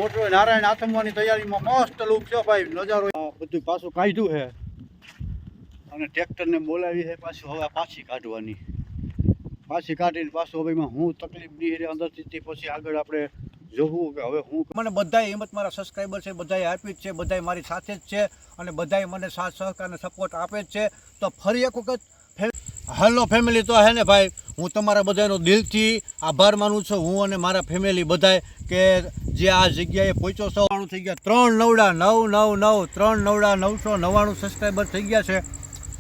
મોટો નારાયણ આથમવાની તૈયારીમાં મસ્ત લુક છે ભાઈ. નજારો બધું પાછું કાઢ્યું છે અને ટ્રેક્ટરને બોલાવી છે પાછું. હવે પાછી કાઢવાની, પાછી કાઢીને પાછું હવે એમાં હું તકલીફ નહીં રહે અંદરથી. પછી આગળ આપણે જોવું કે હવે હું મને બધાય હિંમત મારા સબસ્ક્રાઈબર છે બધાય આપી જ છે, બધાય મારી સાથે જ છે અને બધાય મને સાથ સહકાર અને સપોર્ટ આપે જ છે. તો ફરી એક વખત હેલો ફેમિલી, તો હે ને ભાઈ હું તમારા બધાનો દિલથી આભાર માનું છું. હું અને મારા ફેમિલી બધાય કે જે આ જગ્યાએ પહોંચ્યો છો. થઈ ગયા 39999 સબસ્ક્રાઈબર થઈ ગયા છે.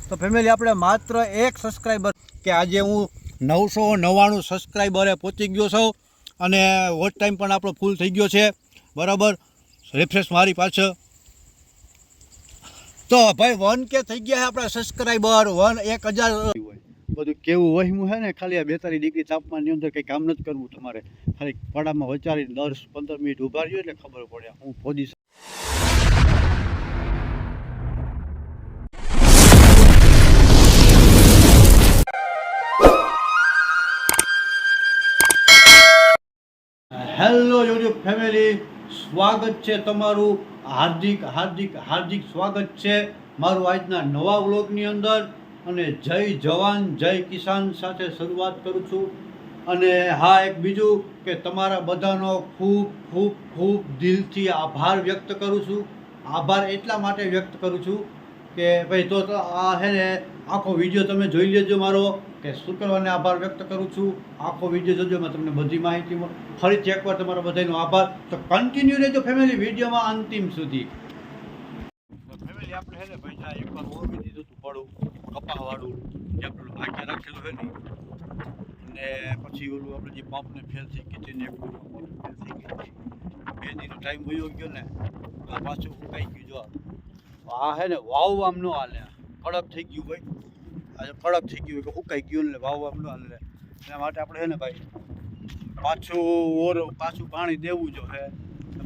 તો ફેમિલી આપણે માત્ર એક સબસ્ક્રાઈબર કે આજે હું 999 સબસ્ક્રાઈબરે પહોંચી ગયો છું અને વોચ ટાઈમ પણ આપણો ફૂલ થઈ ગયો છે. બરાબર, રિફ્રેશ મારી પાછળ. તો ભાઈ 1K થઈ ગયા છે આપણા સબસ્ક્રાઈબર. 1000 બધું કેવું વહેમું છે ને. ખાલી આ 42 ડિગ્રી તાપમાનની અંદર કંઈ કામ નથી કરવું તમારે. ખાલી પડામાં વચારી 10-15 મિનિટ ઊભા રહ્યો એટલે ખબર પડે હું પોઝિશન. હેલો યુટ્યુબ ફેમિલી, સ્વાગત છે તમારું. હાર્દિક હાર્દિક હાર્દિક સ્વાગત છે મારું આજના નવા વ્લોગની અંદર. અને જય જવાન જય કિસાન સાથે શરૂઆત કરું છું. અને હા, એક બીજું કે તમારા બધાનો ખૂબ ખૂબ ખૂબ દિલથી આભાર વ્યક્ત કરું છું. આભાર એટલા માટે વ્યક્ત કરું છું કે ભાઈ તો આ છે ને આખો વિડીયો તમે જોઈ લેજો મારો, કે શુક્રવારને આભાર વ્યક્ત કરું છું. આખો વિડીયો જોજો, મેં તમને બધી માહિતી. ફરીથી એકવાર તમારા બધાનો આભાર. તો કન્ટિન્યુ રહેજો ફેમિલી વિડીયોમાં અંતિમ સુધી. ફેમિલી આપણે છે ને ભાઈ એકવાર ઓરવી દીધું હતું પડું કપાવાળું જે આપણે ભાગ્યા રાખેલું હોય ને, અને પછી ઓલું આપણે જે પંપને ફેલ થઈ ગઈ હતી ને ફેલ થઈ ગઈ હતી. 2 દિવસનો ટાઈમ વયો ગયો ને આ પાછું સુકાઈ ગયું. જો આ છે ને વાવવામાં ન હાલે, કડક થઈ ગયું ભાઈ. આજે કડક થઈ ગયું કે સુકાઈ ગયું ને વાવવામાં ન હાલે. એના માટે આપણે છે ને ભાઈ પાછું પાણી દેવું જો છે.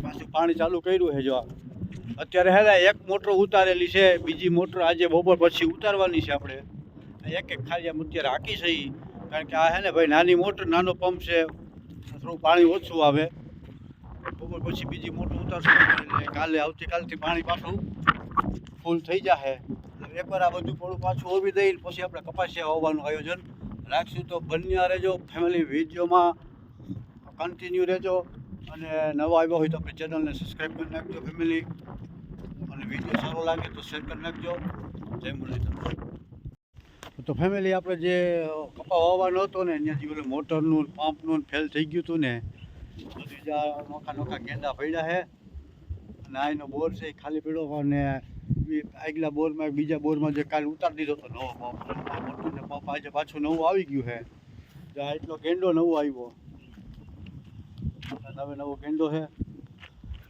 પાછું પાણી ચાલુ કર્યું છે. જો અત્યારે હે ને એક મોટર ઉતારેલી છે, બીજી મોટર આજે બપોર પછી ઉતારવાની છે. આપણે એક ખાલી આમ અત્યારે હાકી છે, કારણ કે આ છે ને ભાઈ નાની મોટર, નાનો પંપ છે, થોડું પાણી ઓછું આવે. બપોર પછી બીજી મોટર ઉતારશું એટલે કાલે આવતીકાલથી પાણી પાછું ફૂલ થઈ જશે. એકવાર આ બધું થોડું પાછું ઓવી દઈને પછી આપણે કપાસિયા વાવવાનું આયોજન રાખશું. તો બન્યા રહેજો ફેમિલી, વિડીયોમાં કન્ટિન્યુ રહેજો. અને નવા આવ્યો હોય તો આપણી ચેનલને સબસ્ક્રાઈબ કરી નાખજો ફેમિલી. અને વિડીયો સારો લાગે તો શેર કરી નાખજો. જય મુરલીધર. તો ફેમિલી આપણે જે કપા વાવવાનો હતો ને ત્યાંથી ઓલું મોટરનું પંપનું ફેલ થઈ ગયું હતું ને, બધી જ નોખા ગેંડા પડ્યા છે. અને આ એનો બોર છે એ ખાલી પડ્યો. અને આગલા બોરમાં બીજા બોરમાં જે કાલે ઉતારી દીધો હતો નવો પંપ, મોટરને પંપ આજે પાછું નવું આવી ગયું છે. આ એટલો ગેંડો નવો આવ્યો, નવો ગેંડો છે.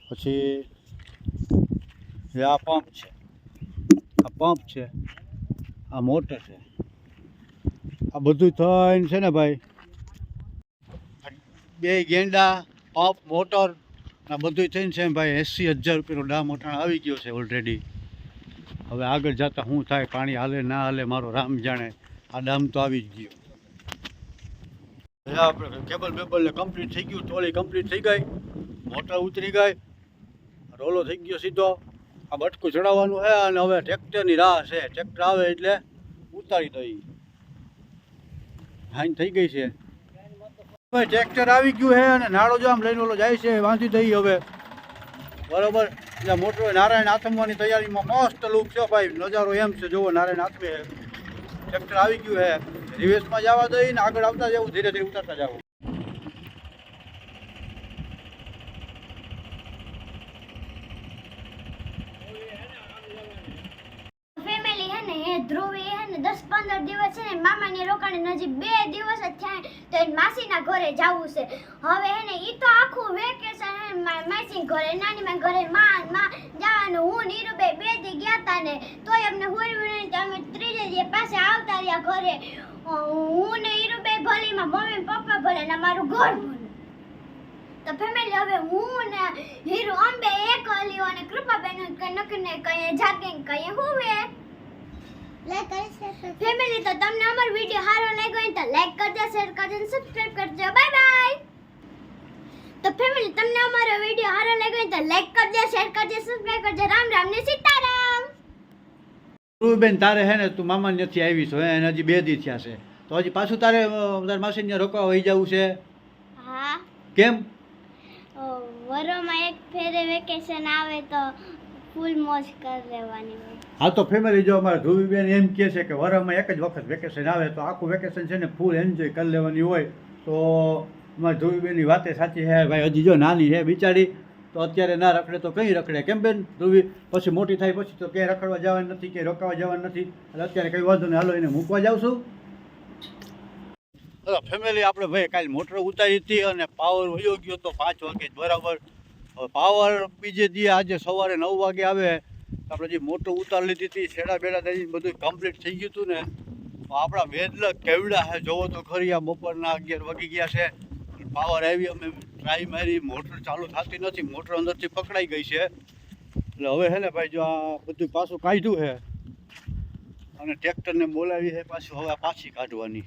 પછી આ પંપ છે, આ મોટર છે. આ બધું થઈને છે ને ભાઈ 2 ગેંડા, પંપ, મોટર આ બધું થઈને છે ભાઈ 80,000 રૂપિયાનો દામ મોટાણ આવી ગયો છે ઓલરેડી. હવે આગળ જતાં શું થાય, પાણી હાલે ના હાલે મારો રામ જાણે. આ દામ તો આવી જ ગયો. આપણે કેબલ બેબલને કમ્પ્લીટ થઈ ગયું, ટોળી કમ્પ્લીટ થઈ ગઈ, મોટર ઉતરી ગઈ, રોલો થઈ ગયો સીધો. આ બટકું ચડાવવાનું છે અને હવે ટ્રેક્ટરની રાહ છે. ટ્રેક્ટર આવે એટલે ઉતારી દઈ. હાઈન થઈ ગઈ છે ભાઈ, ટ્રેક્ટર આવી ગયું છે અને નાળો જો આમ લઈને ઓલો જાય છે, વાંધી દઈ હવે. બરાબર, એટલે મોટો નારાયણ આથમવાની તૈયારીમાં મસ્ત લુક છે ભાઈ. નજારો એમ છે, જુઓ નારાયણ આથમે. ટ્રેક્ટર આવી ગયું છે, રિવેશમાં જવા દઈને આગળ આવતા જવું, ધીરે ધીરે ઉતારતા જવું. ધ્રુવી હે ને 10-15 દિવસ છે ને મામાની રોકાણે નજીક 2 દિવસ જ થયા તો એ માસીના ઘરે જવું છે. હવે હે ને ઈ તો આખું વેકેશન હે માસી ઘરે, નાની માં ઘરે માં જવાનું. હું નીરુબે 2 દી ગયા તા ને તોય અમને હોર્યું નહીં. અમે 3 દી પાસે આવતા રહ્યા ઘરે. હું ને નીરુબે ભલીમાં, મમ્મી પપ્પા ભલે ને મારું ઘર ભલે. તો ફેમિલી હવે હું ને હીરો અંબે એક અલીઓ અને કૃપાબેન નકને કઈ જાગે કઈ હોવે ફેમિલી. તો તમને અમારો વિડિયો સારો લાગ્યો હોય તો લાઈક કરજો, શેર કરજો અને સબસ્ક્રાઇબ કરજો. Bye bye. તો ફેમિલી ફેમિલી તમને અમારો વિડિયો સારો લાગ્યો હોય તો લાઈક કરજો, શેર કરજો, સબસ્ક્રાઇબ કરજો. રામ રામ ને સીતારામ. બેન તારે હે ને તું મામા નથી આવી છો એને હજી 2 દી થયા છે તો હજી પાછું તારે તારા માસી ત્યાં રોકવા વહી જવું છે હા, કેમ? વરોમાં એક ફેરે વેકેશન આવે તો ફૂલ મોજ કરી લેવાની હોય. હા તો ફેમિલી જો અમારા ધ્રુવીબેન એમ કહે છે કે વરમાં એક જ વખત વેકેશન આવે તો આખું વેકેશન છે ને ફૂલ એન્જોય કરી લેવાની હોય તો અમારા ધ્રુવીબેનની વાતે સાચી છે ભાઈ. હજી જો નાની છે બિચારી તો અત્યારે ના રખડે તો કઈ રખડે કેમ બેન ધ્રુવી? પછી મોટી થાય પછી તો ક્યાંય રખડવા જવાનું નથી, ક્યાંય રોકાવા જવાનું નથી એટલે અત્યારે કંઈ વાંધો નહીં, હાલો એને મૂકવા જાઉં છું. ફેમિલી આપણે ભાઈ કાલે મોટર ઉતારી હતી અને પાવર વયો ગયો તો 5 વાગે જ બરાબર. હવે પાવર બીજે દી આજે સવારે 9 વાગે આવે તો આપણે જે મોટર ઉતારી લીધી હતી છેડા બેડા થઈ બધું કમ્પ્લીટ થઈ ગયું હતું ને તો આપણા વેદલા કેવડા છે જોવો તો ખરી. આ બપોરના 11 વાગી ગયા છે, પાવર આવી, અમે ટ્રાય મારી, મોટર ચાલુ થતી નથી, મોટર અંદરથી પકડાઈ ગઈ છે. એટલે હવે છે ને ભાઈ જો આ બધું પાછું કાઢ્યું છે અને ટ્રેક્ટરને બોલાવી છે પાછું હવે પાછી કાઢવાની.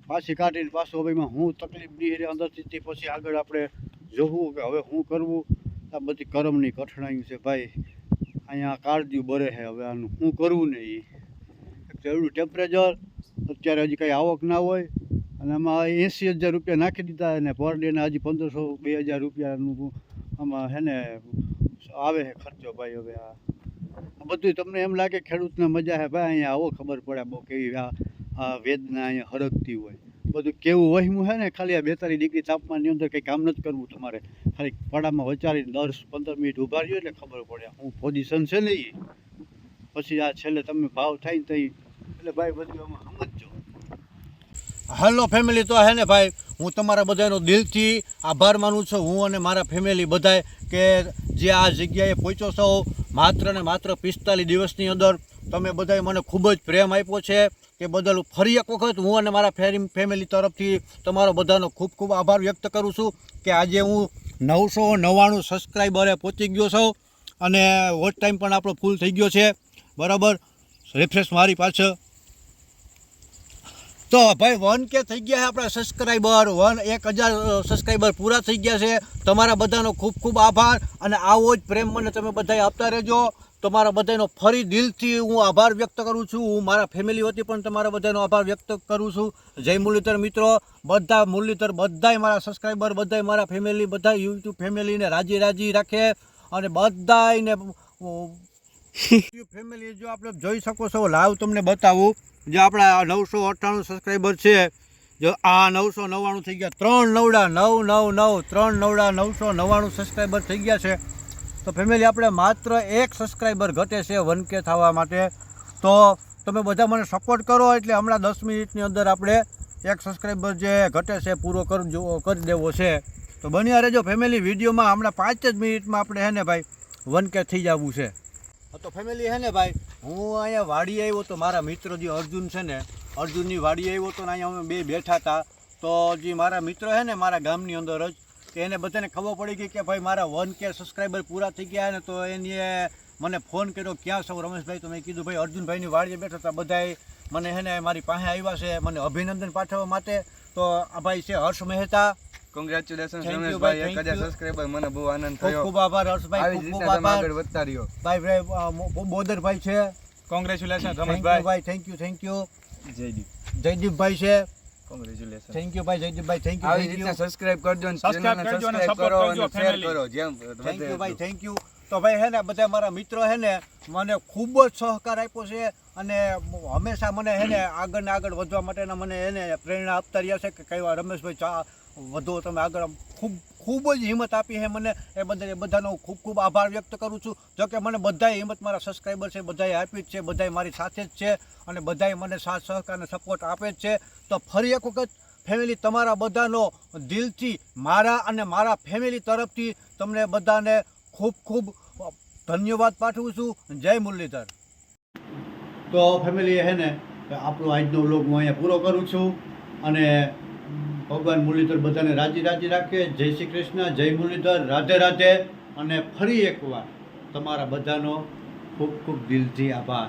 પાછી કાઢીને પાછું હવે એમાં હું તકલીફ નહીં અંદરથી તે પછી આગળ આપણે જોવું કે હવે શું કરવું. આ બધી કરમની કઠણાઈ છે ભાઈ. અહીંયા કાળજ્યું બરે છે, હવે આનું શું કરવું ને એ એવડું ટેમ્પરેચર અત્યારે હજી કંઈ આવક ના હોય અને આમાં 80,000 રૂપિયા નાખી દીધા અને પર ડેના હજી 1,500-2,000 રૂપિયાનું આમાં છે ને આવે છે ખર્ચો ભાઈ. હવે આ બધું તમને એમ લાગે ખેડૂતને મજા છે ભાઈ, અહીંયા આવો ખબર પડે બહુ કેવી આ વેદના અહીંયા હરકતી હોય. બધું કેવું વહેમું છે ને ખાલી આ 42 ડિગ્રી તાપમાનની અંદર કંઈ કામ નથી કરવું તમારે, ખાલી પડામાં વચારીને 10-15 મિનિટ ઊભા રહ્યો એટલે ખબર પડે શું પોઝિશન છે ને એ. પછી આ છેલ્લે તમે ભાવ થાય ને તઈ એટલે ભાઈ બધું આમાં સમજજો. હેલો ફેમિલી, તો હે ને ભાઈ હું તમારા બધાનો દિલથી આભાર માનું છું, હું અને મારા ફેમિલી બધાય કે જે આ જગ્યાએ પહોંચ્યો છો માત્ર ને માત્ર 45 દિવસની અંદર. તમે બધાએ મને ખૂબ જ પ્રેમ આપ્યો છે કે બદલ ફરી એક વખત હું અને મારા ફેમિલી તરફથી તમારો બધાનો ખૂબ ખૂબ આભાર વ્યક્ત કરું છું કે આજે હું 999 સબસ્ક્રાઈબરે પહોંચી ગયો છું અને વોચ ટાઈમ પણ આપણો ફૂલ થઈ ગયો છે બરાબર. રિફ્રેશ મારી પાછળ તો ભાઈ 1K થઈ ગયા છે આપણા સબસ્ક્રાઈબર, 1,000 સબસ્ક્રાઈબર પૂરા થઈ ગયા છે. તમારા બધાનો ખૂબ ખૂબ આભાર અને આવો જ પ્રેમ મને તમે બધાએ આપતા રહેજો. તમારા બધાનો ફરી દિલથી હું આભાર વ્યક્ત કરું છું. હું મારા ફેમિલી વતી પણ તમારા બધાનો આભાર વ્યક્ત કરું છું. જય મુરલીધર મિત્રો, બધા મુરલીધર બધાય મારા સબસ્ક્રાઈબર, બધાય મારા ફેમિલી, બધા યુટ્યુબ ફેમિલીને રાજી રાખે અને બધાયને ફેમિલી જો આપણે જોઈ શકો છો લાઈવ તમને બતાવું. જે આપણા 998 સબસ્ક્રાઈબર છે, જો આ 999 થઈ ગયા, 399 સબસ્ક્રાઈબર થઈ ગયા છે. તો ફેમિલી આપણે માત્ર 1 સબસ્ક્રાઈબર ઘટે છે 1K થવા માટે. તો તમે બધા મને સપોર્ટ કરો એટલે હમણાં 10 મિનિટની અંદર આપણે 1 સબસ્ક્રાઈબર જે ઘટે છે પૂરો કરી દેવો છે. તો બન્યા રહેજો ફેમિલી વિડીયોમાં. હમણાં 5 જ મિનિટમાં આપણે હે ને ભાઈ 1K થઈ જવું છે. તો ફેમિલી હે ને ભાઈ હું અહીંયા વાડી આવ્યો તો મારા મિત્ર જે અર્જુન છે ને, અર્જુનની વાડી આવ્યો તો ને અહીંયા અમે બે બેઠા હતા. તો જે મારા મિત્ર છે ને મારા ગામની અંદર જ, કે એને બધાને ખબર પડી ગઈ કે ભાઈ મારા 1K સબસ્ક્રાઈબર પૂરા થઈ ગયા ને તો એને મને ફોન કર્યો ક્યાં છો રમેશભાઈ? તો મેં કીધું ભાઈ અર્જુનભાઈની વાડીએ બેઠા હતા. બધાએ મને હે ને મારી પાસે આવ્યા છે મને અભિનંદન પાઠવવા માટે. તો આ ભાઈ છે હર્ષ મહેતા. કોંગ્રેચ્યુલેશન રમેશભાઈ, 1000 સબસ્ક્રાઇબર, મને બહુ આનંદ થયો. ખૂબ આભાર હર્ષભાઈ, ખૂબ આભાર. આગળ વધતા રહ્યો. ભાઈ બોદરભાઈ છે. Congratulation Rameshbhai, thank you. Jaydeepbhai છે. કોંગ્રેચ્યુલેશન. થેન્ક યુ ભાઈ જયદીપભાઈ, થેન્ક યુ. આવી રીતના સબસ્ક્રાઇબ કરજો અને ચેનલને સબસ્ક્રાઇબ કરો અને શેર કરો. જેમ થેન્ક યુ ભાઈ, થેન્ક યુ. તો ભાઈ હે ને બધા મારા મિત્રો હે ને મને ખૂબ જ સહકાર આપ્યો છે અને હંમેશા મને હે ને આગળ ને આગળ વધવા માટેના મને એને પ્રેરણા આપતા રહ્યા છે કે કઈ વાર રમેશભાઈ વધો તમે આગળ. ખૂબ જ હિંમત આપી છે મને, એ બધાનો ખૂબ આભાર વ્યક્ત કરું છું. જો કે મને બધાએ હિંમત મારા સબસ્ક્રાઈબર છે બધાએ આપી જ છે, બધાએ મારી સાથે જ છે અને બધાએ મને સાથ સહકાર અને સપોર્ટ આપે જ છે. તો ફરી એક વખત ફેમિલી તમારા બધાનો દિલથી મારા અને મારા ફેમિલી તરફથી તમને બધાને ખૂબ ધન્યવાદ પાઠવું છું. જય મુરલીધર. તો ફેમિલી હે ને આપણો આજનો વ્લોગ હું અહીંયા પૂરો કરું છું અને ભગવાન મુરલીધર બધાને રાજી રાખે. જય શ્રી કૃષ્ણ, જય મુરલીધર, રાધે રાધે. અને ફરી એકવાર તમારા બધાનો ખૂબ દિલથી આભાર.